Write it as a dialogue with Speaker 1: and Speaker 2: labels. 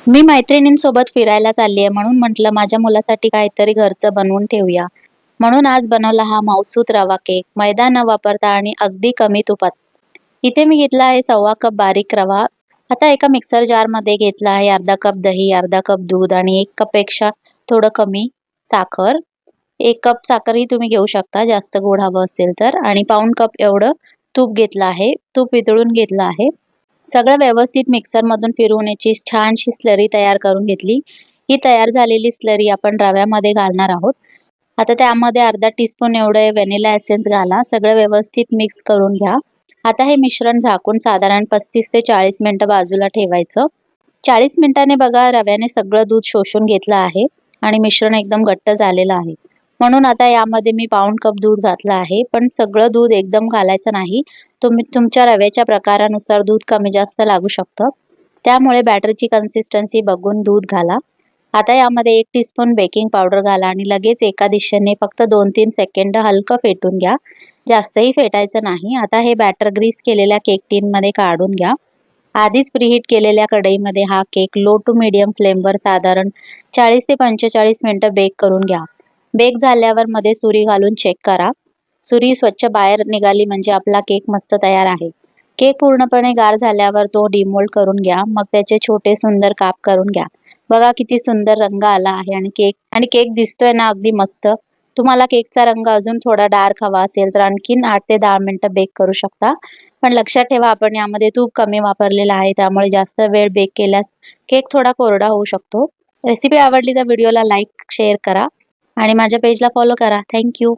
Speaker 1: मी मैत्रिणींसोबत फिरायला चालली आहे म्हणून म्हटलं माझ्या मुलासाठी काहीतरी घरचं बनवून ठेवूया. म्हणून आज बनवला हा मऊसूत रवा केक मैदा न वापरता आणि अगदी कमी तुपात. इथे मी घेतला आहे 1/2 कप बारीक रवा. आता एका मिक्सर जारमध्ये घेतला आहे अर्धा कप दही, अर्धा कप दूध आणि 1 कपपेक्षा थोडं कमी साखर. 1 कप साखरही तुम्ही घेऊ शकता जास्त गोड हवं असेल तर आणि पाऊण कप एवढं तूप घेतलं आहे. तूप वितळून घेतलं आहे. सगळं व्यवस्थित मिक्सरमधून फिरवून याची छानशी स्लरी तयार करून घेतली. ही तयार झालेली स्लरी आपण रव्यामध्ये घालणार आहोत. आता त्यामध्ये अर्धा टीस्पून एवढे व्हॅनिला एसेन्स घाला. सगळं व्यवस्थित मिक्स करून घ्या. आता हे मिश्रण झाकून साधारण 35 ते 40 मिनिटं बाजूला ठेवायचं. 40 मिनिटांनी बघा रव्याने सगळं दूध शोषून घेतलं आहे आणि मिश्रण एकदम घट्ट झालेलं आहे. म्हणून आता यामध्ये मी पाऊण कप दूध घातलं आहे. पण सगळं दूध एकदम घालायचं नाही. तुम्ही तुमच्या रव्याच्या प्रकारानुसार दूध कमी जास्त लागू शकतं. त्यामुळे बॅटरची कन्सिस्टन्सी बघून दूध घाला. आता यामध्ये 1 टीस्पून बेकिंग पावडर घाला आणि लगेच एका दिशेने फक्त 2-3 सेकंद हलकं फेटून घ्या. जास्तही फेटायचं नाही. आता हे बॅटर ग्रीस केलेल्या केक टिनमध्ये काढून घ्या. आधीच प्रीहीट केलेल्या कढईमध्ये हा केक लो टू मीडियम फ्लेमवर साधारण 40 ते 45 मिनिटं बेक करून घ्या. बेक झाल्यावर मध्ये सुरी घालून चेक करा. सुरी स्वच्छ बाहेर निघाली म्हणजे आपला केक मस्त तयार आहे. केक पूर्णपणे गार झाल्यावर तो डिमोल्ड करून घ्या. मग त्याचे छोटे सुंदर काप करून घ्या. बघा किती सुंदर रंग आला आहे आणि केक दिसतोय ना अगदी मस्त. तुम्हाला केकचा रंग अजून थोडा डार्क हवा असेल तर आणखीन 8 ते 10 मिनिटं बेक करू शकता. पण लक्षात ठेवा आपण यामध्ये तूप कमी वापरलेलं आहे त्यामुळे जास्त वेळ बेक केल्यास केक थोडा कोरडा होऊ शकतो. रेसिपी आवडली तर व्हिडिओला लाईक, शेअर करा आणि माझ्या पेजला फॉलो करा. Thank you.